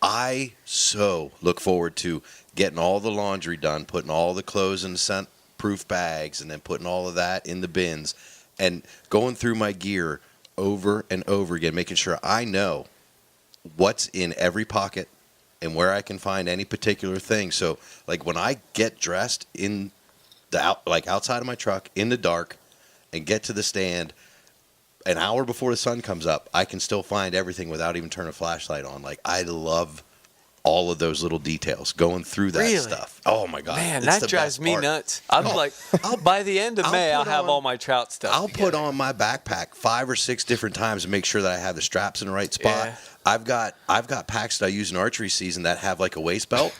I so look forward to getting all the laundry done, putting all the clothes in scent-proof bags, and then putting all of that in the bins, and going through my gear over and over again, making sure I know what's in every pocket and where I can find any particular thing. So, like when I get dressed in outside of my truck in the dark and get to the stand an hour before the sun comes up, I can still find everything without even turning a flashlight on. Like I love all of those little details going through that Really? stuff. Oh my god, Man, it's that the drives best me part. nuts. I'm like, by the end of I'll May, I'll put have on- all my trout stuff. I'll put on my backpack 5 or 6 different times to make sure that I have the straps in the right spot. Yeah. I've got packs that I use in archery season that have like a waist belt.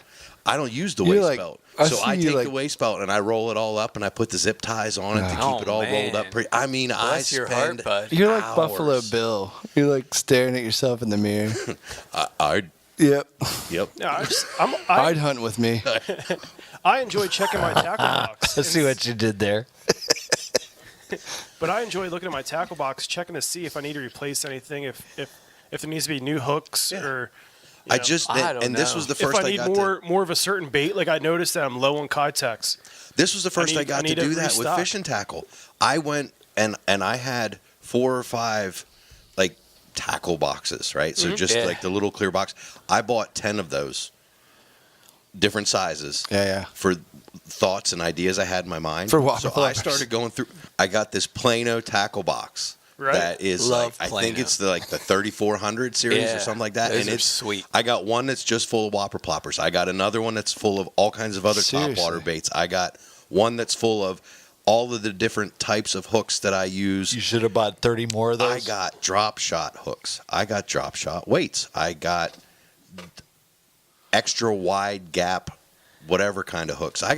I don't use the You're waist like- belt. I So see I you take like- the waist belt and I roll it all up and I put the zip ties on it to keep Oh, it all rolled man. up. I mean, Bless I your spend heart, bud. You're like hours. Buffalo Bill. You're like staring at yourself in the mirror. Yep. Yep. No, I'd hunt with me. I enjoy checking my tackle box. Let's see what you did there. But I enjoy looking at my tackle box, checking to see if I need to replace anything, if there needs to be new hooks or. you I know, just I don't and this know. was the if first I I need got more of a certain bait, like I noticed that I'm low on Kytex. This was the first I, need- I got to need to do that with restock. fishing tackle. I went and I had 4 or 5 like tackle boxes, right? So just like the little clear box. I bought 10 of those, different sizes. For thoughts and ideas I had in my mind. For whopper so I flappers. started going through. I got this Plano tackle box. Right. That is Love like I think Plano. it's the 3400 series Yeah, or something like that, those and are it's sweet. I got one that's just full of whopper ploppers. I got another one that's full of all kinds of other Seriously? topwater baits. I got one that's full of all of the different types of hooks that I use. You should have bought 30 more of those. I got drop shot hooks. I got drop shot weights. I got extra wide gap, whatever kind of hooks. I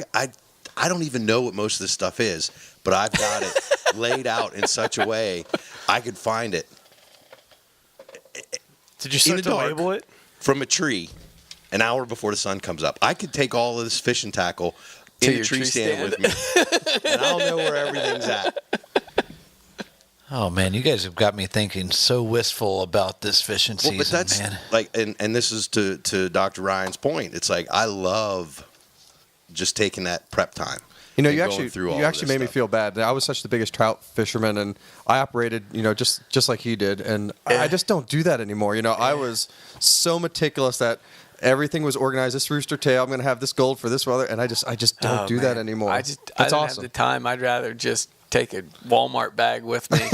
don't even know what most of this stuff is, but I've got it laid out in such a way I could find it Did you start the to dark. label it? from a tree an hour before the sun comes up. I could take all of this fishing tackle To in a your tree tree stand stand. with me, and I'll know where everything's at. Oh man, you guys have got me thinking so wistful about this fishing Well, season, but that's man. like, and this is to Dr. Ryan's point. It's like I love just taking that prep time. You know, and you going actually through all you of actually this made me stuff. feel bad. I was such the biggest trout fisherman, and I operated, just like he did, and I just don't do that anymore. I was so meticulous that everything was organized. This rooster tail, I'm going to have this gold for this weather, and I just don't do that anymore. I That's don't awesome. have the time. I'd rather just take a Walmart bag with me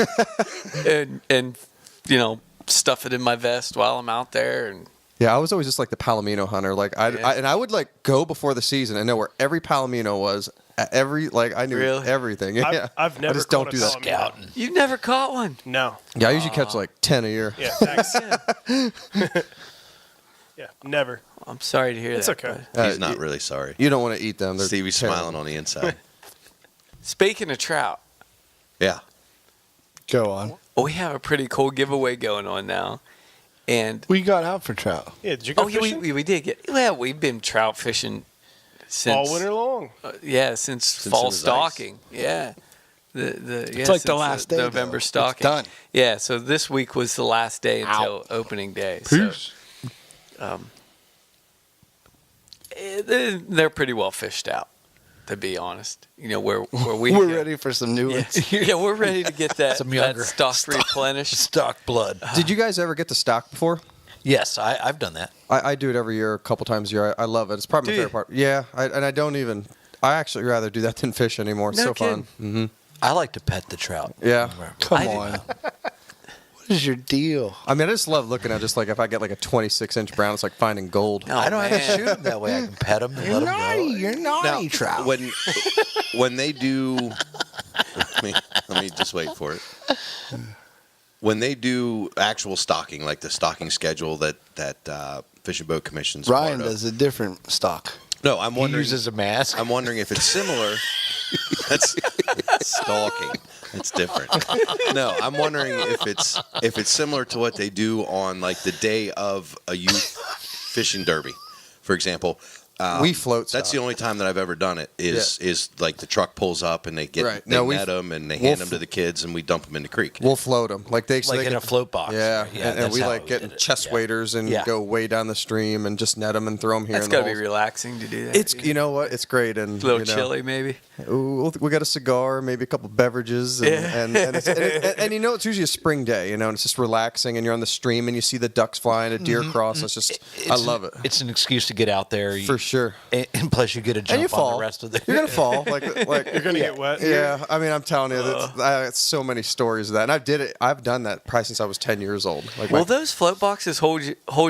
and stuff it in my vest while I'm out there. And Yeah, I was always just like the palomino hunter. Like I would like go before the season and know where every palomino was. I knew Really? everything. Yeah, I've never I just caught don't a do that. palomino. Scouting. you've never caught one. No. Yeah, I usually catch like 10 a year. Yeah, thanks. Yeah, never. I'm sorry to hear It's that. okay. but- He's not really sorry. You don't want to eat them. They're Stevie's terrible. smiling on the inside. Speaking of trout, Yeah. Go on. we have a pretty cool giveaway going on now. And We got out for trout. Yeah, did you go yeah, fishing? we did get. Well, we've been trout fishing since all winter long? since it fall was ice. stocking. Yeah. It's like the since last day, November though. It's stocking. done. Yeah, so this week was the last day until opening day. So, they're pretty well fished out, to be honest. Where we We're go. ready for some new ones. Yeah, we're ready to get that, Some that younger stock stock. replenished. Stock blood. Did you guys ever get to stock before? Yes, I've done that. I do it every year, a couple times a year. I love it. It's probably my Do you? favorite part. Yeah, I don't even. I actually rather do that than fish anymore. It's No so kidding. fun. I like to pet the trout. Yeah. Come I do. on. What is your deal? I mean, I just love looking at just like if I get like a 26-inch brown, it's like finding gold. Oh, I don't have to man. shoot them that way. I can pet them and let them go. You're naughty, trout. When they do, let me just wait for it. When they do actual stocking, like the stocking schedule that Fish and Boat Commission's Ryan part of. does a different stock. No, I'm He wondering. uses a mask. I'm wondering if it's similar. That's stalking. It's different. No, I'm wondering if it's similar to what they do on like the day of a youth fishing derby, for example. We float That's the stock. only time that I've ever done it. Is like the truck pulls up and they get Right. they No, we- net them and they we'll hand them to the kids and we dump them in the creek. We'll float them like they Like they in get- a float box. Yeah, right? and that's we how like we getting did it. chest Yeah. waders and Yeah. go way down the stream and just net them and throw them here. That's in the got to be holes. relaxing to do that. It's you know what it's great and a little you know, chilly, maybe. We got a cigar, maybe a couple beverages, and and you know it's usually a spring day, and it's just relaxing, and you're on the stream and you see the ducks flying, a deer cross. It's just I love it It's an excuse to get out there. for sure. And plus, you get a And jump you on fall. the rest of the. You're gonna fall like You're going to get wet? yeah. I mean, I'm telling you, I got so many stories of that, and I've done that probably since I was 10 years old. Like Will those float boxes hold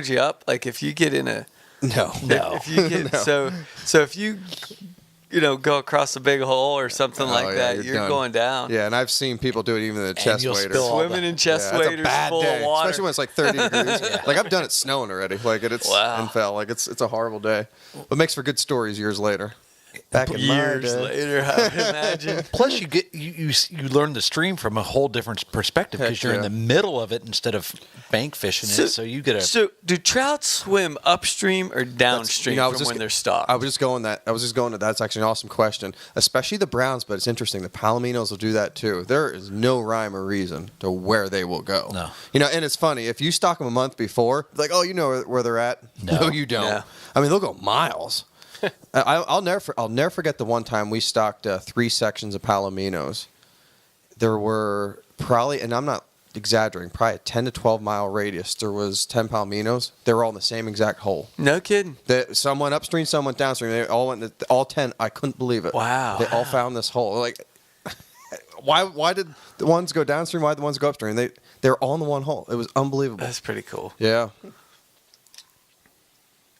you up? Like if you get in a no. if you get so if you go across a big hole or something like yeah, that, you're you're done. going down. Yeah, and I've seen people do it even in the chest you'll waiter. spill all Swimming in chest Yeah, it's a waders bad full day, of water. especially when it's like 30 degrees. Like I've done it snowing already. Like it's Wow. and fell. Like it's a horrible day, but makes for good stories years later. Back in my Years day. later, I would imagine. Plus, you get you learn the stream from a whole different perspective because Heck you're in yeah. the middle of it instead of bank fishing it. So you get a. So, do trout swim upstream or downstream I was from just when g- they're stocked? I was just going to that's actually an awesome question, especially the browns. But it's interesting. The palominos will do that too. There is no rhyme or reason to where they will go. No. And it's funny if you stock them a month before, like, oh, you know where they're at. No. You don't. No. I mean, they'll go miles. I'll never forget the one time we stocked 3 sections of palominos. there were probably, and I'm not exaggerating, probably a 10 to 12 mile radius. There was 10 palminos. They were all in the same exact hole. No kidding. Some went upstream, some went downstream. They all went. All 10. I couldn't believe it. Wow. They all found this hole. Like, why did the ones go downstream? Why did the ones go upstream? They're all in the one hole. It was unbelievable. That's pretty cool. Yeah.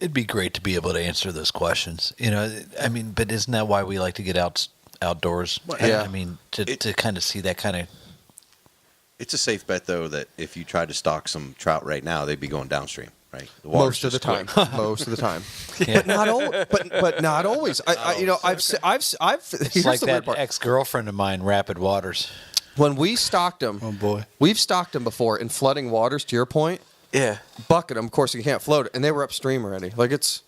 It'd be great to be able to answer those questions. You know, I mean, but isn't that why we like to get outdoors? Yeah. I mean, to kind of see that kind of. It's a safe bet, though, that if you tried to stock some trout right now, they'd be going downstream, right? The water's Most of the just time. quick. Most of the time. Yeah. But not always. But not always. I've. It's Here's like the weird that part. ex-girlfriend of mine, Rapid Waters. When we stocked them, Oh boy. we've stocked them before in flooding waters. To your point, Yeah. bucket them. Of course, you can't float it, and they were upstream already. Like it's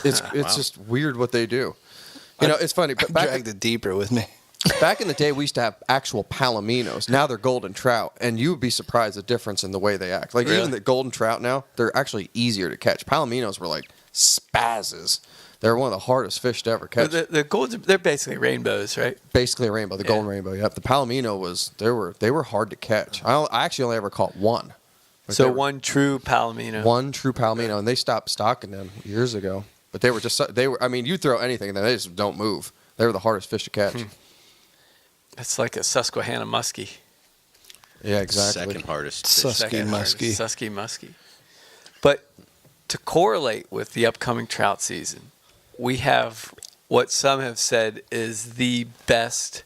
just weird what they do. You know, it's funny. But Dragged it deeper with me. back in the day, we used to have actual palominos. Now they're golden trout, and you would be surprised the difference in the way they act. Like Really? even the golden trout now, they're actually easier to catch. Palominos were like spazzes. They're one of the hardest fish to ever catch. But the golds, they're basically rainbows, right? Basically a rainbow, the golden rainbow. Yep. The palomino was they were hard to catch. I actually only ever caught one. Like So they were- one true palomino. one true palomino, and they stopped stocking them years ago. But they were I mean, you throw anything, and they just don't move. They were the hardest fish to catch. It's like a Susquehanna muskie. Yeah, exactly. Second hardest. Sus- fish. Susky muskie. Susky muskie. But to correlate with the upcoming trout season, we have what some have said is the best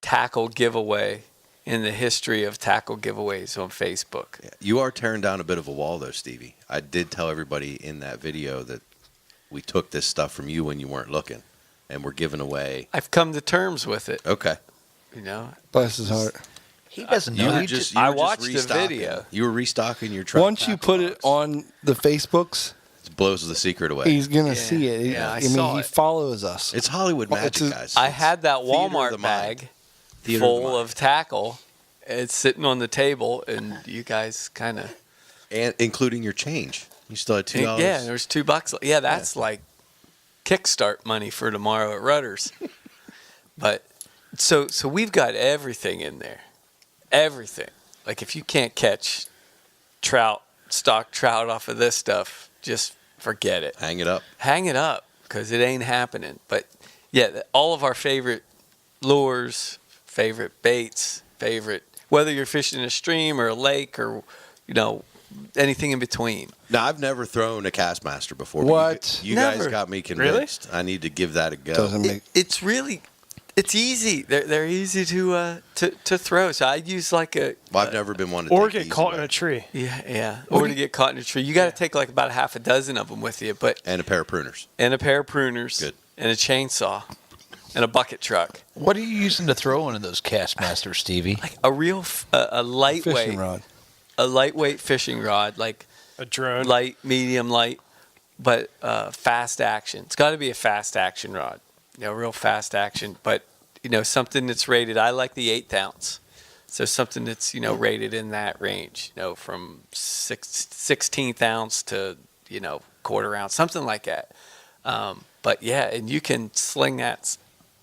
tackle giveaway in the history of tackle giveaways on Facebook. Yeah. You are tearing down a bit of a wall, though, Stevie. I did tell everybody in that video that we took this stuff from you when you weren't looking, and we're giving away. I've come to terms with it. Okay. You know, Bless his heart. He doesn't You know. were He just, I you were just watched the restocking. video. You were restocking your truck. Once you put it on the Facebooks, it blows the secret away. he's gonna Yeah, see it. yeah, I I mean, saw he it. follows us. It's Hollywood Well, magic, it's a- guys. I It's had that theater of the Walmart mind. bag Theater of the full mind. of tackle. It's sitting on the table, and you guys kind of and including your change. You still had $2. yeah. There's $2. Yeah, that's like kickstart money for tomorrow at Rutter's. But so we've got everything in there, everything. Like if you can't catch stock trout off of this stuff, just forget it. Hang it up. Hang it up because it ain't happening. But yeah, all of our favorite lures, favorite baits, whether you're fishing a stream or a lake or anything in between. Now, I've never thrown a Castmaster before. but What? You Never. guys got me convinced. I need to give that a go. Doesn't make. It's easy. They're easy to throw. So I use like a Well, I've never been one to Or take get these caught away. in a tree. yeah. Or to get caught in a tree. You got to take like about half a dozen of them with you, And a pair of pruners. and a pair of pruners, Good. and a chainsaw, and a bucket truck. What are you using to throw into those Castmasters, Stevie? Like a real a lightweight Fishing rod. a lightweight fishing rod, like A drone. light, medium light, but fast action. It's got to be a fast action rod, real fast action. But something that's rated. I like the 1/8 ounce, so something that's rated in that range. From 16th ounce to 1/4 ounce, something like that. But yeah, and you can sling that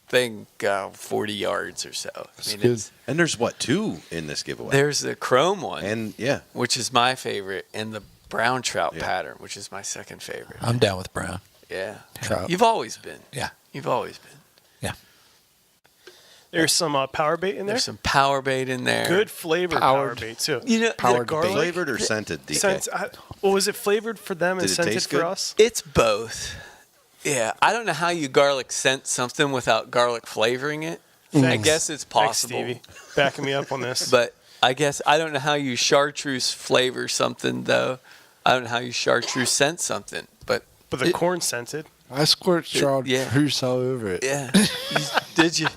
thing 40 yards or so. I mean, good. And there's, two in this giveaway? there's the chrome one, And, yeah. which is my favorite, and the brown trout Yeah. pattern, which is my second favorite. I'm down with Brown. Yeah. Trout. You've always been. Yeah. You've always been. There's some power bait in there. There's some power bait in there. Good flavored power bait too. Powered garlic. Flavored or scented, DK? Was it flavored for them and Did it scented taste for good? us? It's both. Yeah. I don't know how you garlic scent something without garlic flavoring it. I Thanks. guess it's Thanks, possible. Stevie. Backing me up on this. But I don't know how you chartreuse flavor something though. I don't know how you chartreuse scent something. But the corn scented. I squirt chartreuse all over it. yeah. Did you?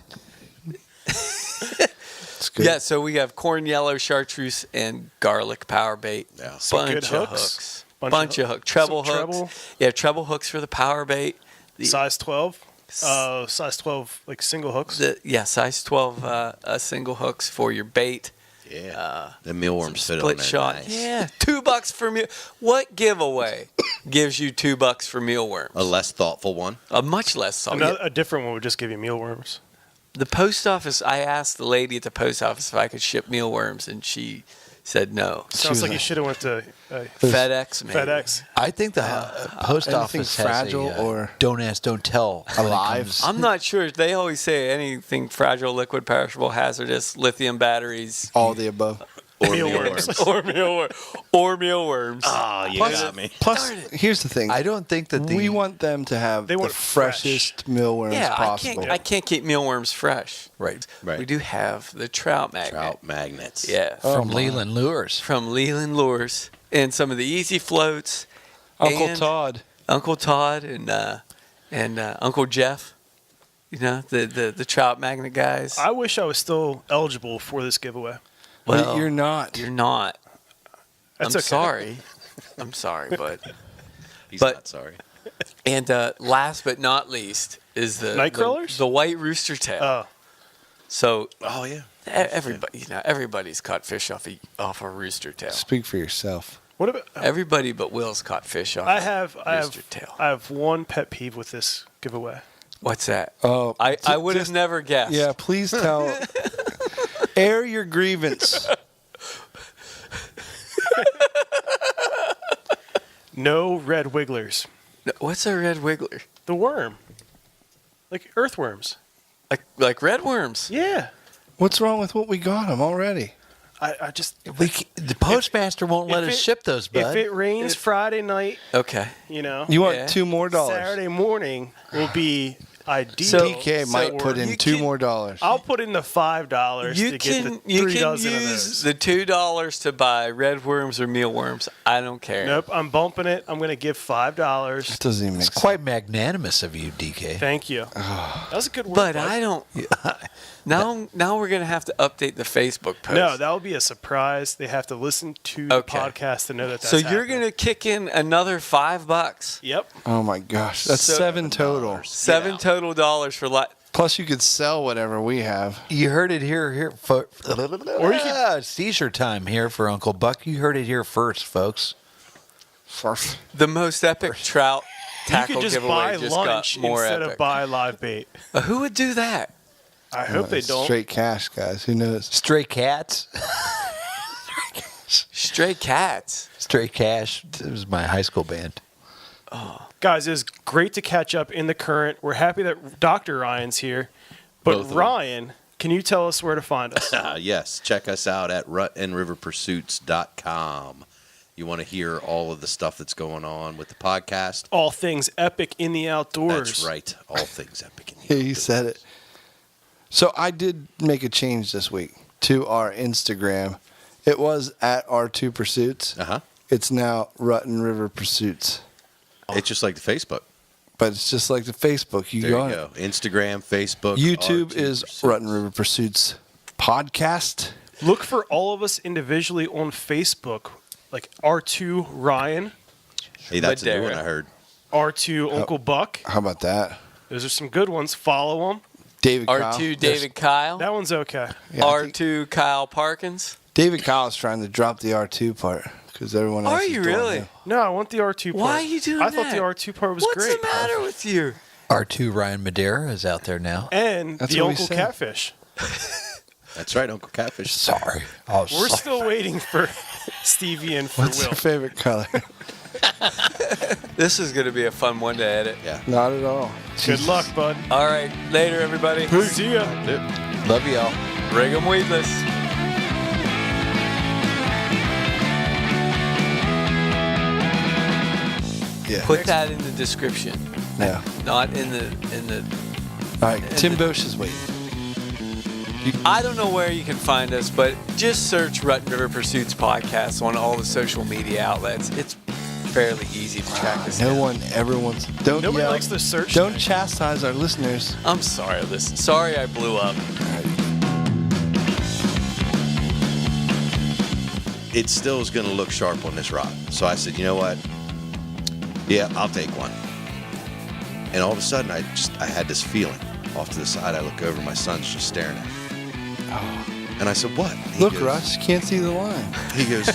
It's good. Yeah, so we have corn yellow chartreuse and garlic power bait. Yeah. Some good Bunch of hooks. hooks. Bunch Bunch of of hooks. Treble some hooks. treble. Yeah, treble hooks for the power bait. The- Size 12. Size 12 like single hooks. size 12 single hooks for your bait. Yeah. The mealworms fit on Split there. shot. Nice. Yeah, $2 for meal. What giveaway gives you $2 for mealworms? A less thoughtful one. A much less solid. A different one would just give you mealworms. The post office. I asked the lady at the post office if I could ship mealworms, and she said no. Sounds like you should have went to FedEx, maybe. FedEx. I think the post anything office fragile has a, or don't ask, don't tell. when it alive. comes- I'm not sure. They always say anything fragile, liquid, perishable, hazardous, lithium batteries, all the above. Or Mealworms. or mealworms. Oh, you Plus- got me. Plus, here's the thing. I don't think that we want them to have They the want it fresh. freshest mealworms Yeah, possible. I can't keep mealworms fresh. Right. Right. We do have the trout magnet. Trout magnets. Yeah. From Leland Lures. From Leland Lures and some of the easy floats. Uncle and Todd. Uncle Todd and Uncle Jeff. You know, the trout magnet guys. I wish I was still eligible for this giveaway. Well, you're not. You're not. That's I'm okay. sorry. I'm sorry, but He's But- not sorry. and last but not least is the Nightcrawlers? the white rooster tail. Oh, So Oh, yeah. everybody, everybody's caught fish off a rooster tail. Speak for yourself. what about? Everybody but Will's caught fish off. I a have rooster tail. I have one pet peeve with this giveaway. What's that? Oh, I would have just- never guessed. Yeah, please tell. Air your grievance. No red wigglers. What's a red wiggler? The worm, like earthworms. Like red worms. Yeah, What's wrong with what we got them already? I just The postmaster won't let if us it- ship those, if bud. it rains Friday night, Okay. you know, You want Yeah. $2 more? Saturday morning will be ideal. So- DK might put in you $2 can- more. I'll put in the $5 You to get the can 3 dozen of use those. the $2 to buy red worms or mealworms. I don't care. Nope, I'm bumping it. I'm going to give $5. That doesn't even make It's sense. quite magnanimous of you, DK. Thank you. That was a good word. But bud. I don't. Now we're gonna have to update the Facebook post. No, that will be a surprise. They have to listen to the Okay. podcast to know that that's so you're happening. gonna kick in another $5. Yep. Oh my gosh, that's So- $7 total. $7 total dollars for Plus, you could sell whatever we have. You heard it here. Or you can seizure time here for Uncle Buck. You heard it here first, folks. the most epic trout You tackle could just giveaway. buy Just lunch got more instead epic. of buy live bait. Who would do that? I hope they don't. Straight cash, guys. Who knows? Stray cats. Stray cats. Stray Cash. It was my high school band. Guys, it was great to catch up in the current. We're happy that Dr. Ryan's here. But Both of them. Ryan, can you tell us where to find us? Yes, check us out at rutandriverpursuits.com. You want to hear all of the stuff that's going on with the podcast? All things epic in the outdoors. That's right. All things epic in the Yeah, you said it. So I did make a change this week to our Instagram. It was at R2 Pursuits. Uh-huh. It's now Rutten River Pursuits. It's just like the Facebook. But it's just like the Facebook. You There go you on go. Instagram, Facebook. YouTube R2 is Pursuits. Rutten River Pursuits podcast. Look for all of us individually on Facebook, like R2 Ryan, Hey, that's a new one Madera. I heard. R2 Uncle Buck. How about that? Those are some good ones. Follow them. David Kyle. R2 David Kyle. That one's okay. Yeah, I think R2 Kyle Parkins. David Kyle is trying to drop the R2 part because everyone else Are is you doing really? it. No, I want the R2 part. Why are you doing I thought that? the R2 part was What's great. the matter with you? R2 Ryan Madera is out there now. And That's the what we Uncle said. Catfish. That's right, Uncle Catfish. Sorry. Oh, We're sorry. still waiting for Stevie and for What's Will. your favorite color? This is going to be a fun one to edit. Yeah. Not at all. Good luck, bud. All right. Later, everybody. See ya. Love y'all. Rig 'em weedless. Yeah. Put that in the description, Yeah. not in the. All right. Tim Bosch is waiting. I don't know where you can find us, but just search Rutten River Pursuits podcast on all the social media outlets. It's fairly easy to track us No down. one ever wants. Don't Nobody yell. likes the search. Don't thing. chastise our listeners. I'm sorry, listen. Sorry I blew up. It still is going to look sharp on this rod. So I said, you know what? Yeah, I'll take one. And all of a sudden, I had this feeling. Off to the side, I look over, my son's just staring at me. And I said, what? He Look, goes- Russ, you can't see the line. He goes,